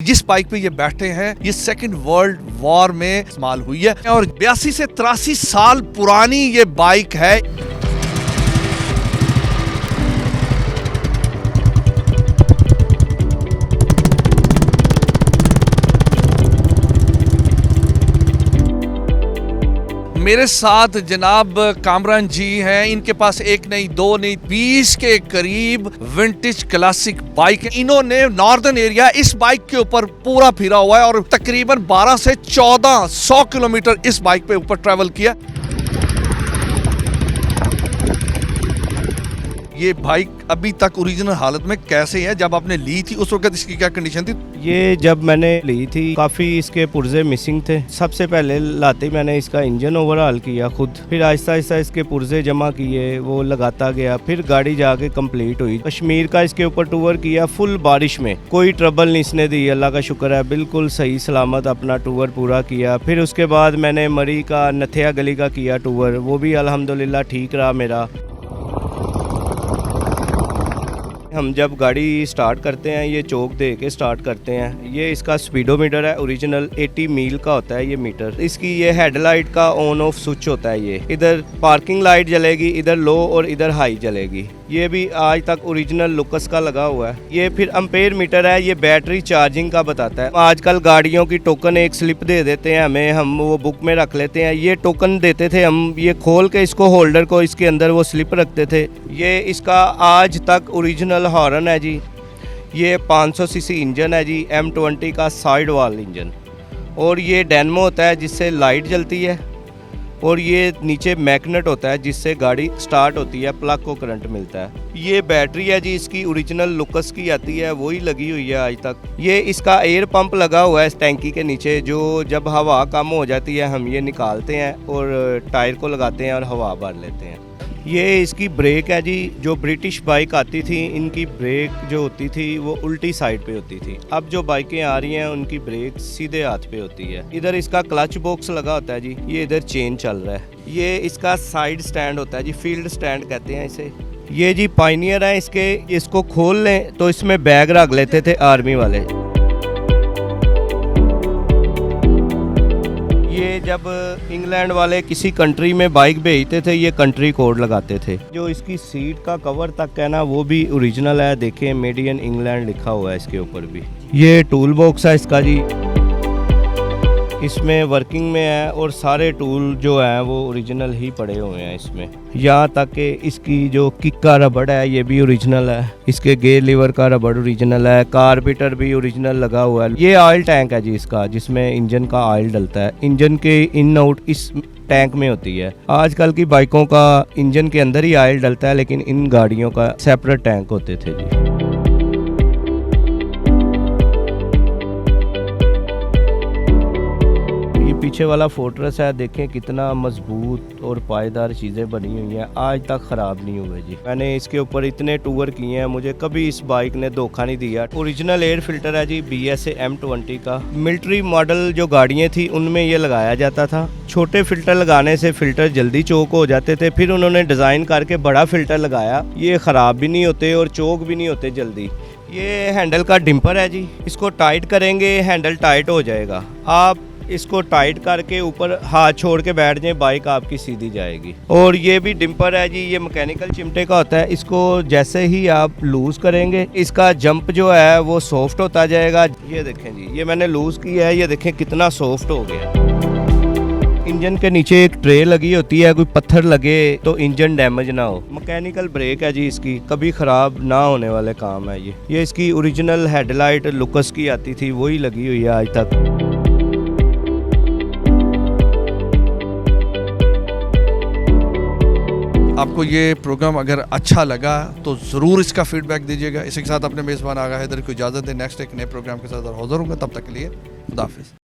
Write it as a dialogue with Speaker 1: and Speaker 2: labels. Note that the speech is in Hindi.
Speaker 1: जिस बाइक पे ये बैठे हैं ये सेकंड वर्ल्ड वॉर में इस्तेमाल हुई है और 82 से 83 साल पुरानी ये बाइक है। मेरे साथ जनाब कामरान जी हैं। इनके पास एक नहीं दो नहीं 20 के करीब विंटेज क्लासिक बाइक है। इन्होंने नॉर्दर्न एरिया इस बाइक के ऊपर पूरा फिरा हुआ है और तकरीबन 12 से 1400 किलोमीटर इस बाइक पे ऊपर ट्रैवल किया। ये बाइक अभी तक ओरिजिनल हालत में कैसे है? जब आपने ली थी उस वक्त इसकी क्या कंडीशन थी?
Speaker 2: ये जब मैंने ली थी काफ़ी इसके पुर्जे मिसिंग थे। सबसे पहले लाते मैंने इसका इंजन ओवरहाल किया खुद, फिर आहिस्ता आहिस्ता इसके पुर्जे जमा किए, वो लगाता गया, फिर गाड़ी जाके कंप्लीट हुई। कश्मीर का इसके ऊपर टूर किया फुल बारिश में, कोई ट्रबल नहीं इसने दी, अल्लाह का शुक्र है, बिल्कुल सही सलामत अपना टूर पूरा किया। फिर उसके बाद मैंने मरी का नथिया गली का किया टूर, वो भी अल्हम्दुलिल्लाह ठीक रहा मेरा। हम जब गाड़ी स्टार्ट करते हैं ये चौक दे के स्टार्ट करते हैं। ये इसका स्पीडोमीटर है ओरिजिनल 80 मील का होता है ये मीटर। इसकी ये हेडलाइट का ऑन ऑफ स्विच होता है। ये इधर पार्किंग लाइट जलेगी, इधर लो और इधर हाई जलेगी। ये भी आज तक ओरिजिनल लुकस का लगा हुआ है। ये फिर एम्पेयर मीटर है, ये बैटरी चार्जिंग का बताता है। आजकल गाड़ियों की टोकन एक स्लिप दे देते हैं हमें, हम वो बुक में रख लेते हैं। ये टोकन देते थे हम, ये खोल के इसको होल्डर को इसके अंदर वो स्लिप रखते थे। ये इसका आज तक ओरिजिनल हॉर्न है जी। ये 500 सीसी इंजन है जी, M20 का साइड वाल इंजन। और ये डैनमो होता है जिससे लाइट जलती है, और ये नीचे मैग्नेट होता है जिससे गाड़ी स्टार्ट होती है, प्लग को करंट मिलता है। ये बैटरी है जी इसकी ओरिजिनल लुकस की आती है, वही लगी हुई है आज तक। ये इसका एयर पंप लगा हुआ है इस टैंकी के नीचे, जो जब हवा कम हो जाती है हम ये निकालते हैं और टायर को लगाते हैं और हवा भर लेते हैं। ये इसकी ब्रेक है जी। जो ब्रिटिश बाइक आती थी इनकी ब्रेक जो होती थी वो उल्टी साइड पे होती थी। अब जो बाइकें आ रही हैं उनकी ब्रेक सीधे हाथ पे होती है। इधर इसका क्लच बॉक्स लगा होता है जी, ये इधर चेन चल रहा है। ये इसका साइड स्टैंड होता है जी, फील्ड स्टैंड कहते हैं इसे। ये जी पायनियर है इसके, इसको खोल लें तो इसमें बैग रख लेते थे आर्मी वाले। ये जब इंग्लैंड वाले किसी कंट्री में बाइक भेजते थे ये कंट्री कोड लगाते थे। जो इसकी सीट का कवर तक है ना वो भी ओरिजिनल है, देखें मेड इन इंग्लैंड लिखा हुआ है इसके ऊपर भी। ये टूल बॉक्स है इसका जी, इसमें वर्किंग में है और सारे टूल जो हैं वो ओरिजिनल ही पड़े हुए हैं इसमें। यहाँ तक कि इसकी जो किक का रबड़ है ये भी ओरिजिनल है, इसके गेयर लीवर का रबड़ ओरिजिनल है, कार्बेटर भी ओरिजिनल लगा हुआ है। ये ऑयल टैंक है जी इसका, जिसमें इंजन का ऑयल डलता है। इंजन के इन आउट इस टैंक में होती है। आजकल की बाइकों का इंजन के अंदर ही ऑयल डलता है, लेकिन इन गाड़ियों का सेपरेट टैंक होते थे जी। पीछे वाला फोर्ट्रेस है, देखें कितना मजबूत और पायदार चीज़ें बनी हुई हैं, आज तक ख़राब नहीं हुए जी। मैंने इसके ऊपर इतने टूर किए हैं, मुझे कभी इस बाइक ने धोखा नहीं दिया। ओरिजिनल एयर फिल्टर है जी BSA M20 का। मिलिट्री मॉडल जो गाड़ियाँ थी उनमें ये लगाया जाता था। छोटे फिल्टर लगाने से फिल्टर जल्दी चोक हो जाते थे, फिर उन्होंने डिज़ाइन करके बड़ा फिल्टर लगाया, ये ख़राब भी नहीं होते और चोक भी नहीं होते जल्दी। ये हैंडल का डिम्पर है जी, इसको टाइट करेंगे हैंडल टाइट हो जाएगा। आप इसको टाइट करके ऊपर हाथ छोड़ के बैठ जाए, बाइक आपकी सीधी जाएगी। और ये भी डिम्पर है जी, ये मैकेनिकल चिमटे का होता है। इसको जैसे ही आप लूज करेंगे इसका जंप जो है वो सॉफ्ट होता जाएगा। ये देखें जी, ये मैंने लूज किया है, ये देखें कितना सॉफ्ट हो गया। इंजन के नीचे एक ट्रे लगी होती है, कोई पत्थर लगे तो इंजन डैमेज ना हो। मैकेनिकल ब्रेक है जी इसकी, कभी ख़राब ना होने वाले काम है ये इसकी ओरिजिनल हेडलाइट लुकस की आती थी, वही लगी हुई है आज तक।
Speaker 1: आपको ये प्रोग्राम अगर अच्छा लगा तो ज़रूर इसका फीडबैक दीजिएगा। इसी के साथ अपने मेज़बान आगा हैदर को इजाज़त दें। नेक्स्ट एक नए प्रोग्राम के साथ और हाज़िर होंगे, तब तक के लिए खुदा हाफ़िज़।